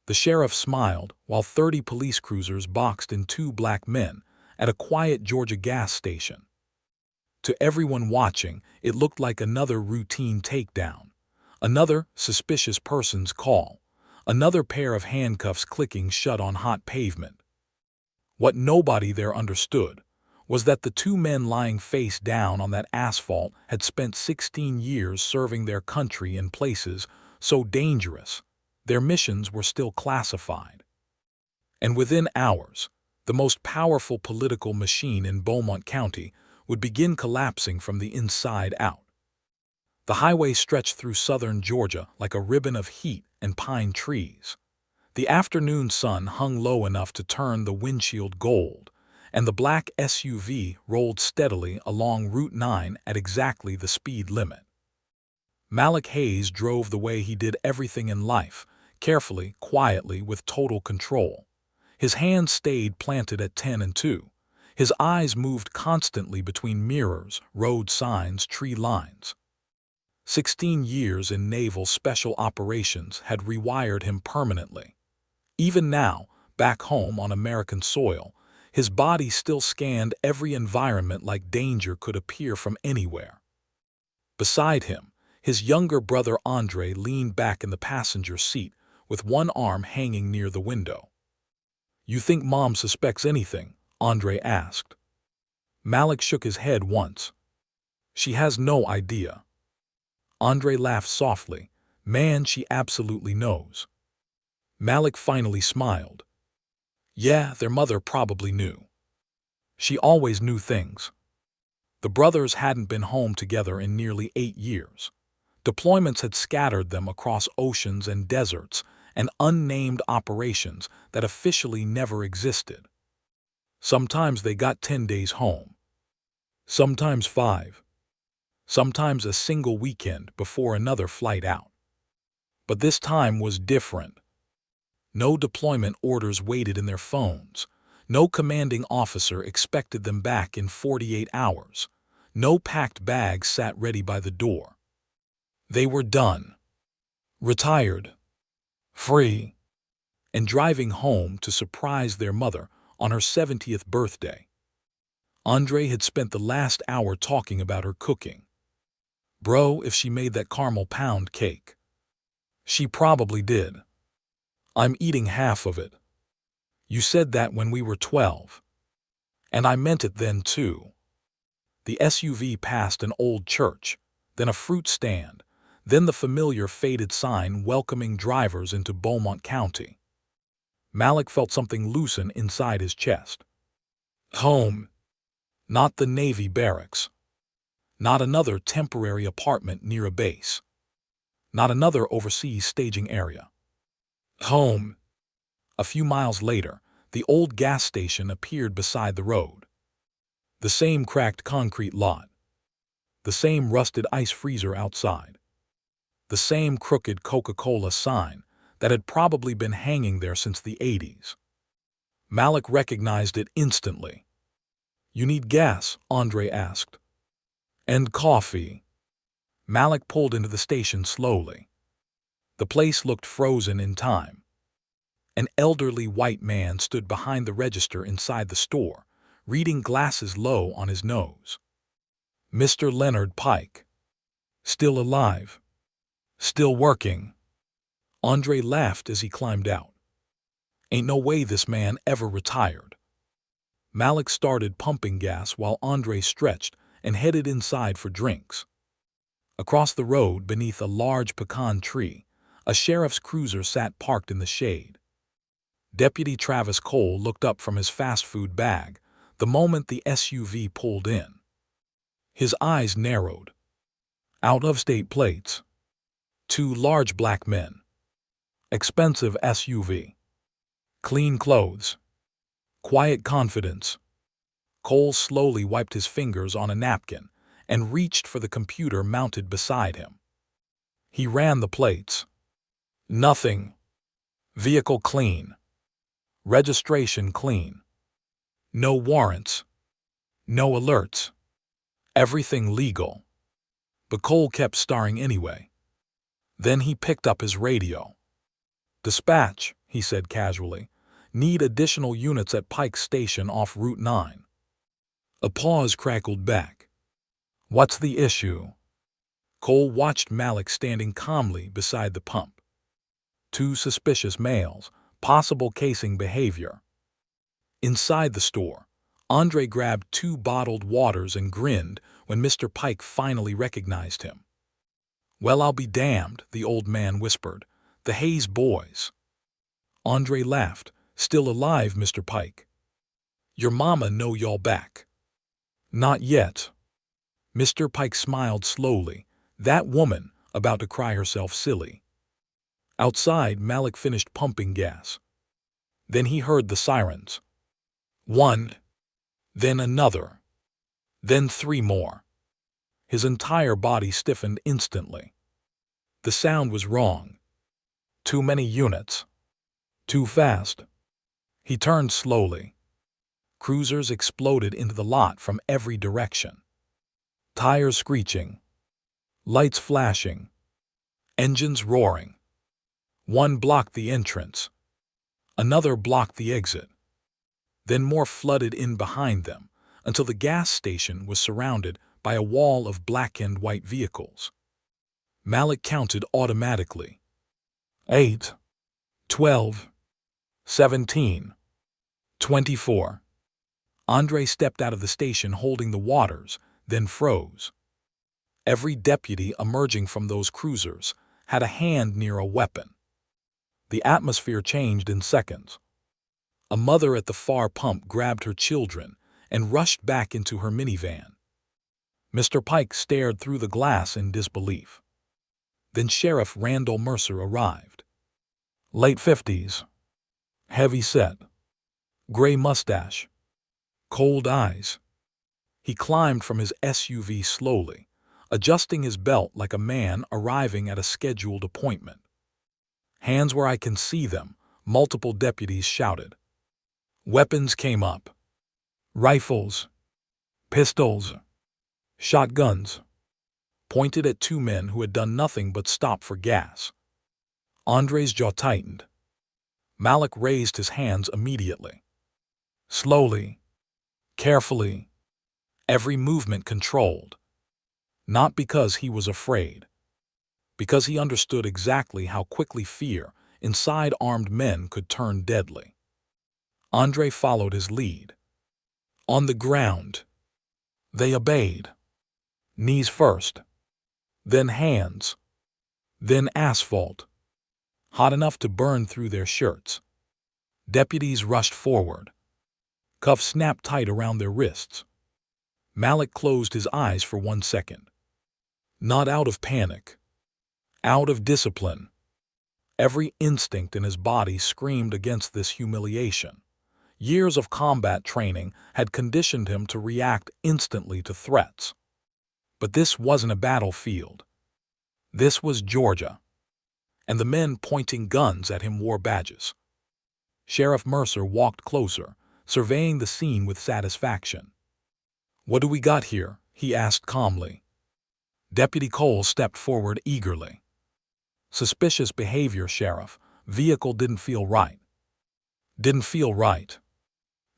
The sheriff smiled while 30 police cruisers boxed in 2 black men at a quiet Georgia gas station. To everyone watching, it looked like another routine takedown, another suspicious person's call, another pair of handcuffs clicking shut on hot pavement. What nobody there understood was that the 2 men lying face down on that asphalt had spent 16 years serving their country in places so dangerous their missions were still classified. And within hours, the most powerful political machine in Beaumont County would begin collapsing from the inside out. The highway stretched through southern Georgia like a ribbon of heat and pine trees. The afternoon sun hung low enough to turn the windshield gold, and the black SUV rolled steadily along Route 9 at exactly the speed limit. Malik Hayes drove the way he did everything in life, carefully, quietly, with total control. His hands stayed planted at 10 and 2. His eyes moved constantly between mirrors, road signs, tree lines. 16 years in naval special operations had rewired him permanently. Even now, back home on American soil, his body still scanned every environment like danger could appear from anywhere. Beside him, his younger brother Andre leaned back in the passenger seat with one arm hanging near the window. "You think Mom suspects anything?" Andre asked. Malik shook his head once. "She has no idea." Andre laughed softly. "Man, she absolutely knows." Malik finally smiled. "Yeah, their mother probably knew. She always knew things." The brothers hadn't been home together in nearly 8 years. Deployments had scattered them across oceans and deserts and unnamed operations that officially never existed. Sometimes they got 10 days home. Sometimes 5. Sometimes a single weekend before another flight out. But this time was different. No deployment orders waited in their phones. No commanding officer expected them back in 48 hours. No packed bags sat ready by the door. They were done. Retired. Free. And driving home to surprise their mother on her 70th birthday. Andre had spent the last hour talking about her cooking. "Bro, if she made that caramel pound cake." "She probably did. I'm eating half of it. You said that when we were 12. And I meant it then too." The SUV passed an old church, then a fruit stand, then the familiar faded sign welcoming drivers into Beaumont County. Malik felt something loosen inside his chest. Home. Not the Navy barracks. Not another temporary apartment near a base. Not another overseas staging area. Home. A few miles later, the old gas station appeared beside the road. The same cracked concrete lot. The same rusted ice freezer outside. The same crooked Coca-Cola sign that had probably been hanging there since the 80s. Malik recognized it instantly. "You need gas?" Andre asked. "And coffee." Malik pulled into the station slowly. The place looked frozen in time. An elderly white man stood behind the register inside the store, reading glasses low on his nose. "Mr. Leonard Pike. Still alive. Still working." Andre laughed as he climbed out. "Ain't no way this man ever retired." Malik started pumping gas while Andre stretched and headed inside for drinks. Across the road, beneath a large pecan tree, a sheriff's cruiser sat parked in the shade. Deputy Travis Cole looked up from his fast food bag the moment the SUV pulled in. His eyes narrowed. Out-of-state plates. 2 large black men. Expensive SUV. Clean clothes. Quiet confidence. Cole slowly wiped his fingers on a napkin and reached for the computer mounted beside him. He ran the plates. Nothing. Vehicle clean. Registration clean. No warrants. No alerts. Everything legal. But Cole kept staring anyway. Then he picked up his radio. "Dispatch," he said casually. Need additional units at Pike Station off Route 9. A pause crackled back. What's the issue? Cole watched Malik standing calmly beside the pump. Two suspicious males, possible casing behavior. Inside the store, Andre grabbed two bottled waters and grinned when Mr. Pike finally recognized him. Well, I'll be damned, the old man whispered. The Hayes boys. Andre laughed. Still alive, Mr. Pike. Your mama know y'all back. Not yet. Mr. Pike smiled slowly. That woman, about to cry herself silly. Outside, Malik finished pumping gas. Then he heard the sirens. One, then another, then three more. His entire body stiffened instantly. The sound was wrong. Too many units. Too fast. He turned slowly. Cruisers exploded into the lot from every direction. Tires screeching. Lights flashing. Engines roaring. One blocked the entrance. Another blocked the exit. Then more flooded in behind them until the gas station was surrounded by a wall of black and white vehicles. Malik counted automatically. 8, 12, 17, 24. Andre stepped out of the station holding the waters, then froze. Every deputy emerging from those cruisers had a hand near a weapon. The atmosphere changed in seconds. A mother at the far pump grabbed her children and rushed back into her minivan. Mr. Pike stared through the glass in disbelief. Then Sheriff Randall Mercer arrived. Late 50s. Heavy set. Gray mustache. Cold eyes. He climbed from his SUV slowly, adjusting his belt like a man arriving at a scheduled appointment. Hands where I can see them, multiple deputies shouted. Weapons came up. Rifles. Pistols. Shotguns. Pointed at two men who had done nothing but stop for gas. Andre's jaw tightened. Malik raised his hands immediately. Slowly. Carefully. Every movement controlled. Not because he was afraid. Because he understood exactly how quickly fear inside armed men could turn deadly. Andre followed his lead. On the ground. They obeyed. Knees first. Then hands. Then asphalt. Hot enough to burn through their shirts. Deputies rushed forward. Cuffs snapped tight around their wrists. Malik closed his eyes for 1 second. Not out of panic. Out of discipline. Every instinct in his body screamed against this humiliation. Years of combat training had conditioned him to react instantly to threats. But this wasn't a battlefield. This was Georgia. And the men pointing guns at him wore badges. Sheriff Mercer walked closer, surveying the scene with satisfaction. What do we got here? He asked calmly. Deputy Cole stepped forward eagerly. Suspicious behavior, Sheriff. Vehicle didn't feel right. Didn't feel right.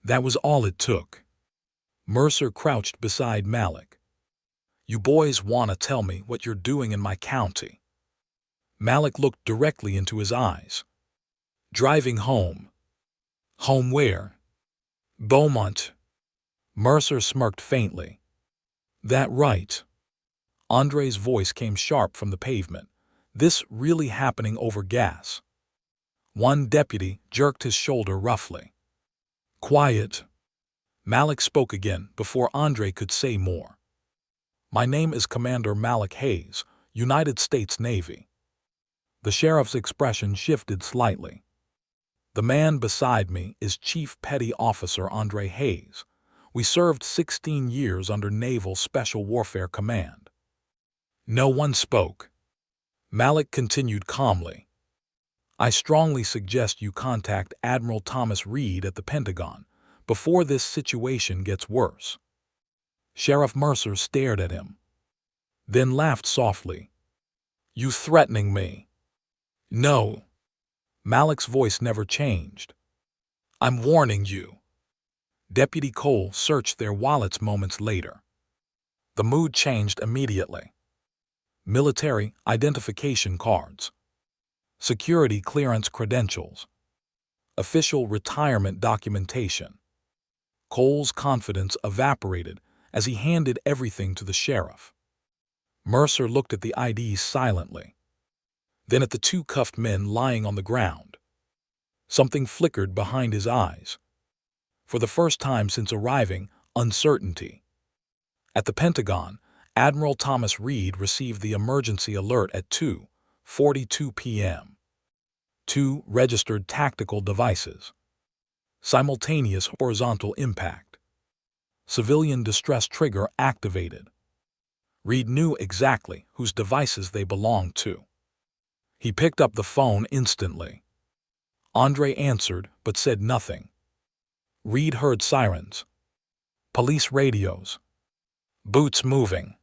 That was all it took. Mercer crouched beside Malik. You boys want to tell me what you're doing in my county? Malik looked directly into his eyes. Driving home. Home where? Beaumont. Mercer smirked faintly. That right. Andre's voice came sharp from the pavement. This really happening over gas. One deputy jerked his shoulder roughly. Quiet. Malik spoke again before Andre could say more. My name is Commander Malik Hayes, United States Navy. The sheriff's expression shifted slightly. The man beside me is Chief Petty Officer Andre Hayes. We served 16 years under Naval Special Warfare Command. No one spoke. Malik continued calmly. I strongly suggest you contact Admiral Thomas Reed at the Pentagon before this situation gets worse. Sheriff Mercer stared at him. Then laughed softly. You threatening me? No. Malik's voice never changed. "I'm warning you." Deputy Cole searched their wallets moments later. The mood changed immediately. Military identification cards, security clearance credentials, official retirement documentation. Cole's confidence evaporated as he handed everything to the sheriff. Mercer looked at the IDs silently, then at the two cuffed men lying on the ground. Something flickered behind his eyes. For the first time since arriving, uncertainty. At the Pentagon, Admiral Thomas Reed received the emergency alert at 2:42 p.m. 2 registered tactical devices. Simultaneous horizontal impact. Civilian distress trigger activated. Reed knew exactly whose devices they belonged to. He picked up the phone instantly. Andre answered but said nothing. Reed heard sirens, police radios, boots moving,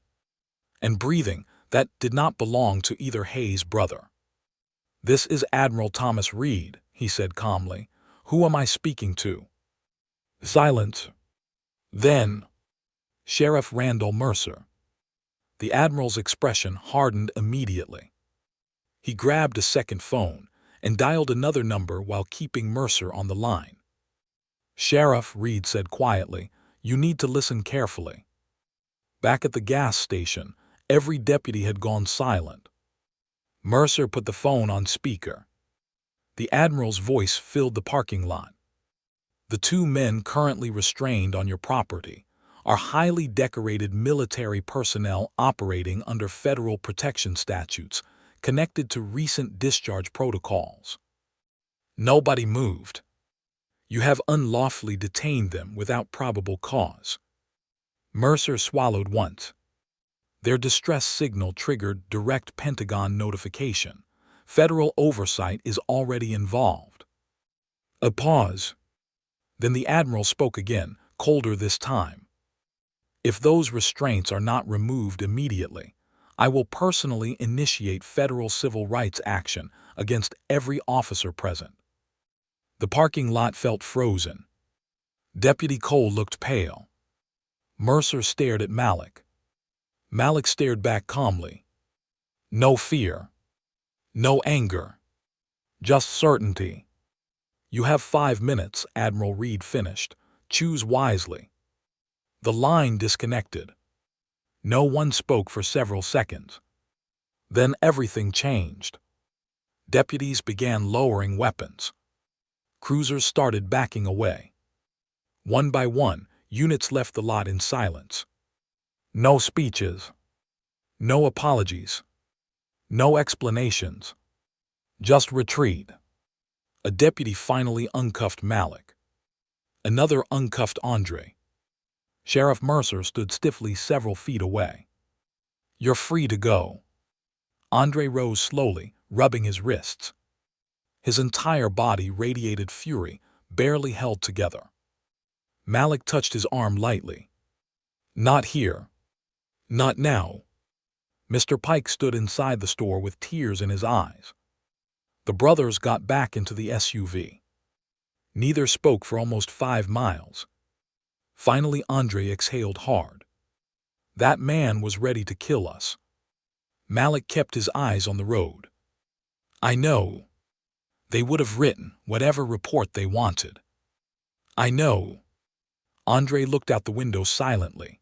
and breathing that did not belong to either Hayes' brother. "This is Admiral Thomas Reed," he said calmly. "Who am I speaking to?" Silence. Then, Sheriff Randall Mercer. The Admiral's expression hardened immediately. He grabbed a second phone and dialed another number while keeping Mercer on the line. "Sheriff," Reed said quietly, "you need to listen carefully." Back at the gas station, every deputy had gone silent. Mercer put the phone on speaker. The Admiral's voice filled the parking lot. "The two men currently restrained on your property are highly decorated military personnel operating under federal protection statutes connected to recent discharge protocols. Nobody moved. You have unlawfully detained them without probable cause." Mercer swallowed once. Their distress signal triggered direct Pentagon notification. Federal oversight is already involved. A pause. Then the Admiral spoke again, colder this time. "If those restraints are not removed immediately, I will personally initiate federal civil rights action against every officer present." The parking lot felt frozen. Deputy Cole looked pale. Mercer stared at Malik. Malik stared back calmly. No fear. No anger. Just certainty. "You have 5 minutes," Admiral Reed finished. "Choose wisely." The line disconnected. No one spoke for several seconds. Then everything changed. Deputies began lowering weapons. Cruisers started backing away. One by one, units left the lot in silence. No speeches. No apologies. No explanations. Just retreat. A deputy finally uncuffed Malik. Another uncuffed Andre. Sheriff Mercer stood stiffly several feet away. "You're free to go." Andre rose slowly, rubbing his wrists. His entire body radiated fury, barely held together. Malik touched his arm lightly. "Not here. Not now." Mr. Pike stood inside the store with tears in his eyes. The brothers got back into the SUV. Neither spoke for almost 5 miles. Finally, Andre exhaled hard. "That man was ready to kill us." Malik kept his eyes on the road. "I know. They would have written whatever report they wanted." "I know." Andre looked out the window silently.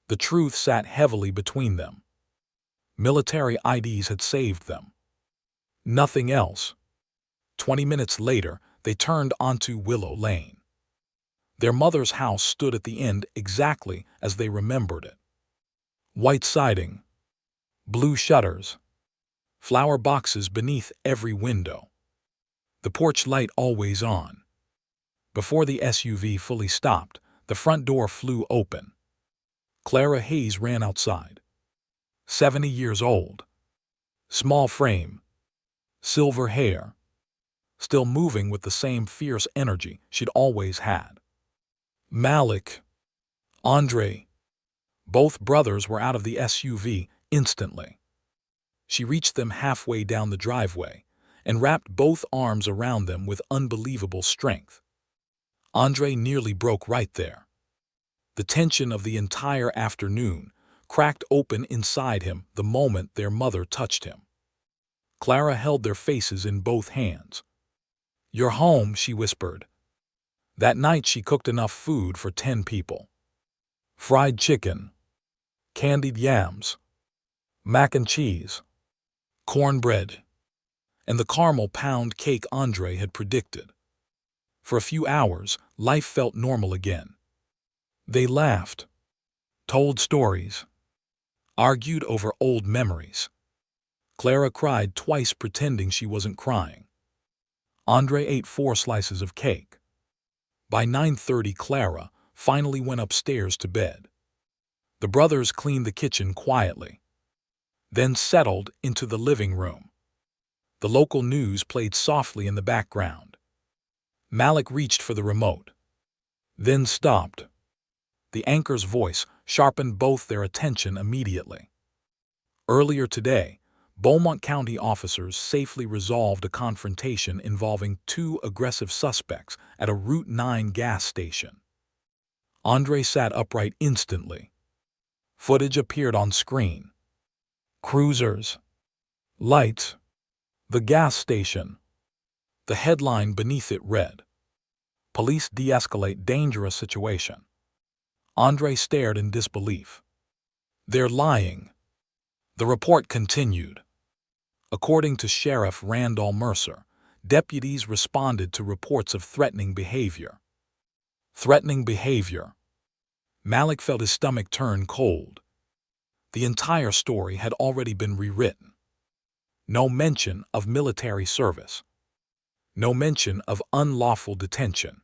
The truth sat heavily between them. Military IDs had saved them. Nothing else. 20 minutes later, they turned onto Willow Lane. Their mother's house stood at the end exactly as they remembered it. White siding, blue shutters, flower boxes beneath every window. The porch light always on. Before the SUV fully stopped, the front door flew open. Clara Hayes ran outside. 70 years old. Small frame. Silver hair. Still moving with the same fierce energy she'd always had. Malik. Andre. Both brothers were out of the SUV instantly. She reached them halfway down the driveway and wrapped both arms around them with unbelievable strength. Andre nearly broke right there. The tension of the entire afternoon cracked open inside him the moment their mother touched him. Clara held their faces in both hands. "You're home," she whispered. That night she cooked enough food for 10 people. Fried chicken, candied yams, mac and cheese, cornbread, and the caramel pound cake Andre had predicted. For a few hours, life felt normal again. They laughed, told stories, argued over old memories. Clara cried twice pretending she wasn't crying. Andre ate 4 slices of cake. By 9:30, Clara finally went upstairs to bed. The brothers cleaned the kitchen quietly, then settled into the living room. The local news played softly in the background. Malik reached for the remote, then stopped. The anchor's voice sharpened both their attention immediately. Earlier today, Beaumont County officers safely resolved a confrontation involving 2 aggressive suspects at a Route 9 gas station. Andre sat upright instantly. Footage appeared on screen. Cruisers, lights, the gas station. The headline beneath it read, "Police de-escalate dangerous situation." Andre stared in disbelief. "They're lying." The report continued. According to Sheriff Randall Mercer, deputies responded to reports of threatening behavior. Threatening behavior. Malik felt his stomach turn cold. The entire story had already been rewritten. No mention of military service. No mention of unlawful detention.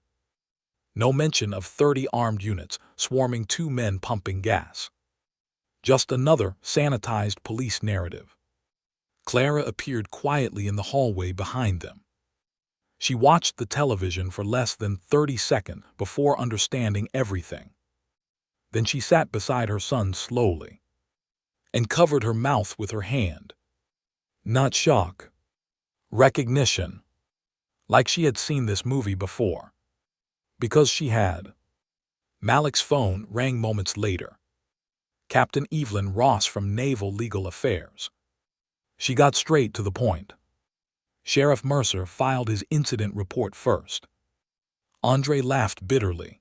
No mention of 30 armed units swarming 2 men pumping gas. Just another sanitized police narrative. Clara appeared quietly in the hallway behind them. She watched the television for less than 30 seconds before understanding everything. Then she sat beside her son slowly and covered her mouth with her hand. Not shock. Recognition. Like she had seen this movie before. Because she had. Malik's phone rang moments later. Captain Evelyn Ross from Naval Legal Affairs. She got straight to the point. Sheriff Mercer filed his incident report first. Andre laughed bitterly.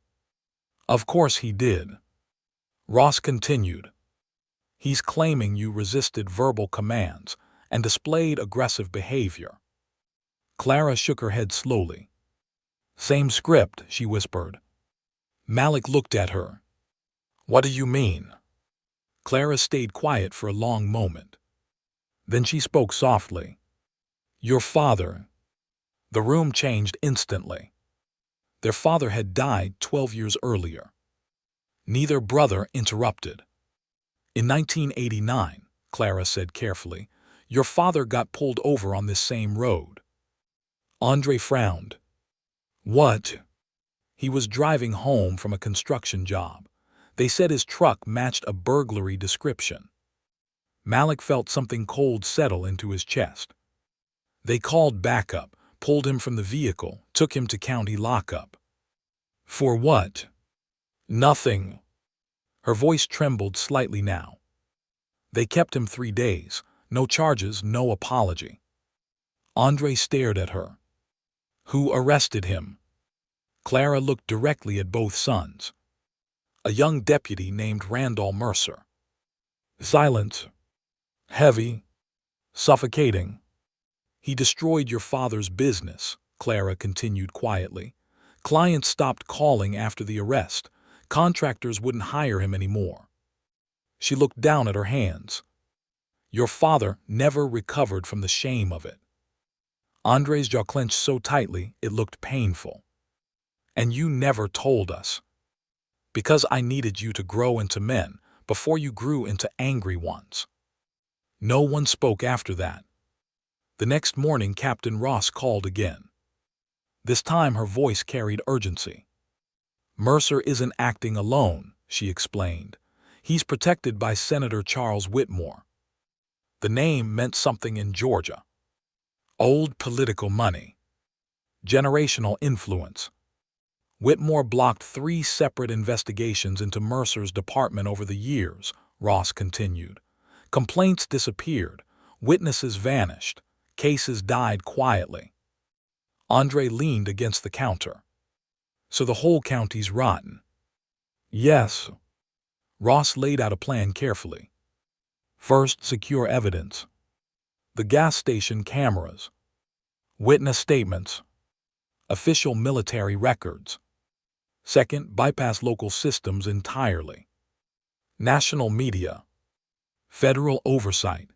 "Of course he did." Ross continued. "He's claiming you resisted verbal commands and displayed aggressive behavior." Clara shook her head slowly. "Same script," she whispered. Malik looked at her. "What do you mean?" Clara stayed quiet for a long moment. Then she spoke softly. "Your father." The room changed instantly. Their father had died 12 years earlier. Neither brother interrupted. "In 1989, Clara said carefully, your father got pulled over on this same road." Andre frowned. "What?" "He was driving home from a construction job. They said his truck matched a burglary description." Malik felt something cold settle into his chest. "They called backup, pulled him from the vehicle, took him to county lockup." "For what?" "Nothing." Her voice trembled slightly now. "They kept him 3 days. No charges, no apology." Andre stared at her. "Who arrested him?" Clara looked directly at both sons. "A young deputy named Randall Mercer." Silence. Heavy. Suffocating. "He destroyed your father's business," Clara continued quietly. "Clients stopped calling after the arrest. Contractors wouldn't hire him anymore." She looked down at her hands. "Your father never recovered from the shame of it." Andre's jaw clenched so tightly it looked painful. "And you never told us." "Because I needed you to grow into men before you grew into angry ones." No one spoke after that. The next morning Captain Ross called again. This time her voice carried urgency. "Mercer isn't acting alone," she explained. "He's protected by Senator Charles Whitmore." The name meant something in Georgia. Old political money. Generational influence. Whitmore blocked 3 separate investigations into Mercer's department over the years, Ross continued. Complaints disappeared, witnesses vanished, cases died quietly. Andre leaned against the counter. So the whole county's rotten. Yes. Ross laid out a plan carefully. First, secure evidence. The gas station cameras. Witness statements. Official military records. Second, bypass local systems entirely. National media. Federal oversight.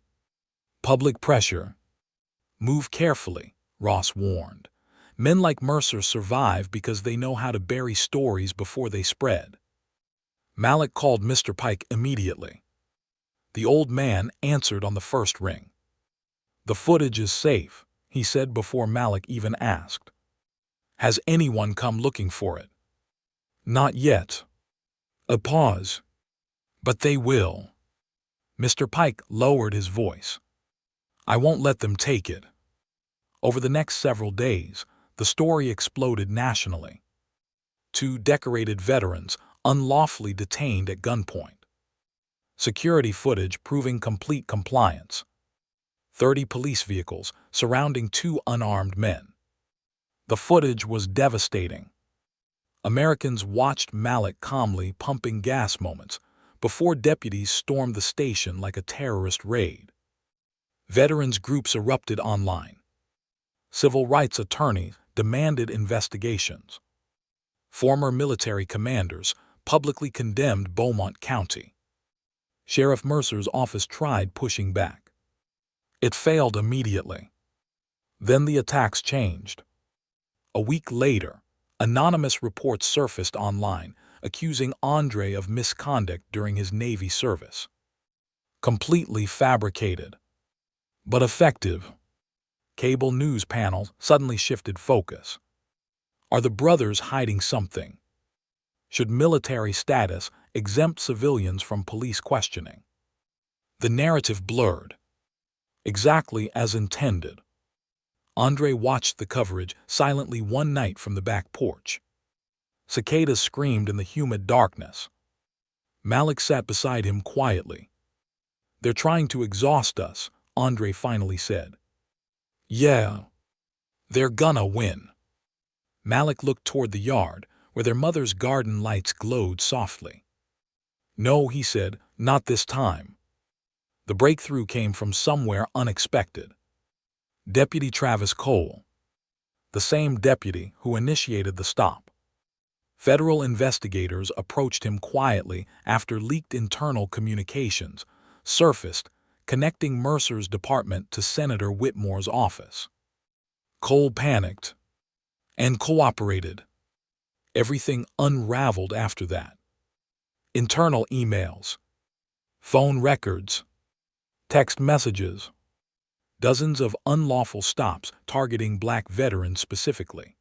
Public pressure. Move carefully, Ross warned. Men like Mercer survive because they know how to bury stories before they spread. Malik called Mr. Pike immediately. The old man answered on the first ring. The footage is safe, he said before Malik even asked. Has anyone come looking for it? Not yet. A pause. But they will. Mr. Pike lowered his voice. I won't let them take it. Over the next several days, the story exploded nationally. 2 decorated veterans unlawfully detained at gunpoint. Security footage proving complete compliance. 30 police vehicles surrounding 2 unarmed men. The footage was devastating. Americans watched Malik calmly pumping gas moments before deputies stormed the station like a terrorist raid. Veterans groups erupted online. Civil rights attorneys demanded investigations. Former military commanders publicly condemned Beaumont County. Sheriff Mercer's office tried pushing back. It failed immediately. Then the attacks changed. A week later, anonymous reports surfaced online accusing Andre of misconduct during his Navy service. Completely fabricated, but effective. Cable news panels suddenly shifted focus. Are the brothers hiding something? Should military status exempt civilians from police questioning? The narrative blurred. Exactly as intended. Andre watched the coverage silently one night from the back porch. Cicadas screamed in the humid darkness. Malik sat beside him quietly. They're trying to exhaust us, Andre finally said. Yeah. They're gonna win. Malik looked toward the yard, where their mother's garden lights glowed softly. No, he said, not this time. The breakthrough came from somewhere unexpected. Deputy Travis Cole. The same deputy who initiated the stop. Federal investigators approached him quietly after leaked internal communications surfaced, connecting Mercer's department to Senator Whitmore's office. Cole panicked and cooperated. Everything unraveled after that. Internal emails, phone records, text messages, dozens of unlawful stops targeting black veterans specifically.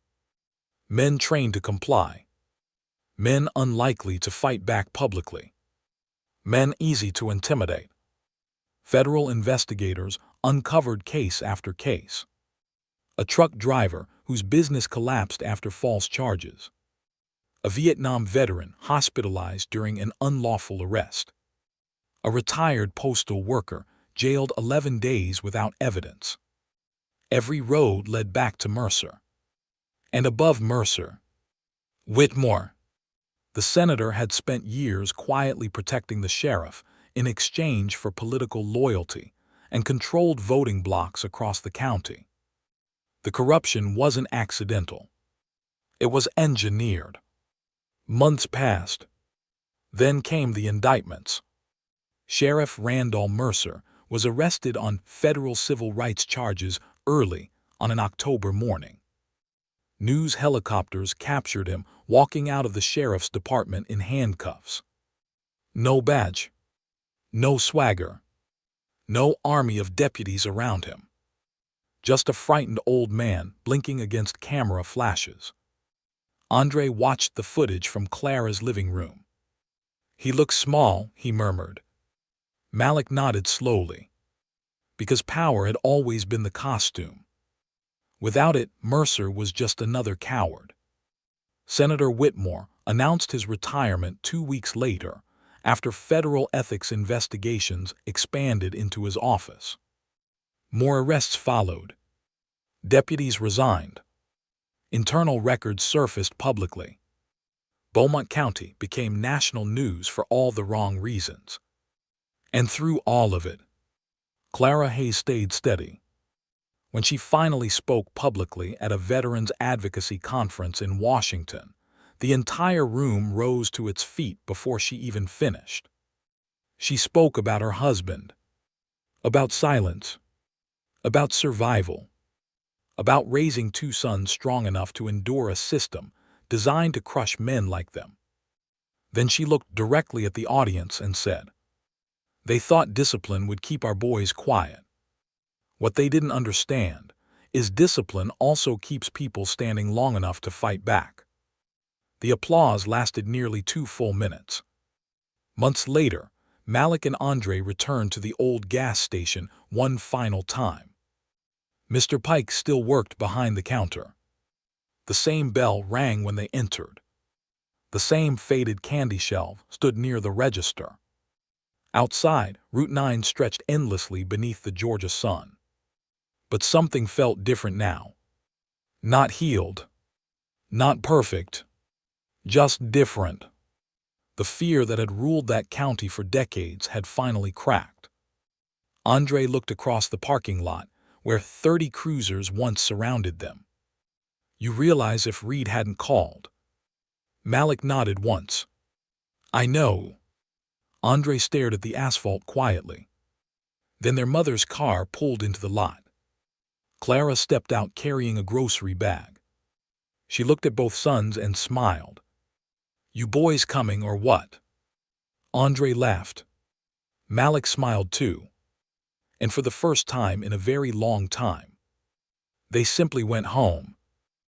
Men trained to comply. Men unlikely to fight back publicly. Men easy to intimidate. Federal investigators uncovered case after case. A truck driver whose business collapsed after false charges. A Vietnam veteran hospitalized during an unlawful arrest. A retired postal worker jailed 11 days without evidence. Every road led back to Mercer. And above Mercer, Whitmore. The senator had spent years quietly protecting the sheriff in exchange for political loyalty and controlled voting blocks across the county. The corruption wasn't accidental. It was engineered. Months passed. Then came the indictments. Sheriff Randall Mercer was arrested on federal civil rights charges early on an October morning. News helicopters captured him walking out of the sheriff's department in handcuffs. No badge. No swagger. No army of deputies around him. Just a frightened old man blinking against camera flashes. Andre watched the footage from Clara's living room. He looks small, he murmured. Malik nodded slowly. Because power had always been the costume. Without it, Mercer was just another coward. Senator Whitmore announced his retirement 2 weeks later after federal ethics investigations expanded into his office. More arrests followed. Deputies resigned. Internal records surfaced publicly. Beaumont County became national news for all the wrong reasons. And through all of it, Clara Hayes stayed steady. When she finally spoke publicly at a veterans advocacy conference in Washington, the entire room rose to its feet before she even finished. She spoke about her husband, about silence, about survival, about raising 2 sons strong enough to endure a system designed to crush men like them. Then she looked directly at the audience and said, "They thought discipline would keep our boys quiet. What they didn't understand is discipline also keeps people standing long enough to fight back." The applause lasted nearly 2 full minutes. Months later, Malik and Andre returned to the old gas station one final time. Mr. Pike still worked behind the counter. The same bell rang when they entered. The same faded candy shelf stood near the register. Outside, Route 9 stretched endlessly beneath the Georgia sun. But something felt different now. Not healed. Not perfect. Just different. The fear that had ruled that county for decades had finally cracked. Andre looked across the parking lot, where 30 cruisers once surrounded them. "You realize if Reed hadn't called?" Malik nodded once. "I know." Andre stared at the asphalt quietly. Then their mother's car pulled into the lot. Clara stepped out carrying a grocery bag. She looked at both sons and smiled. "You boys coming or what?" Andre laughed. Malik smiled too. And for the first time in a very long time, they simply went home.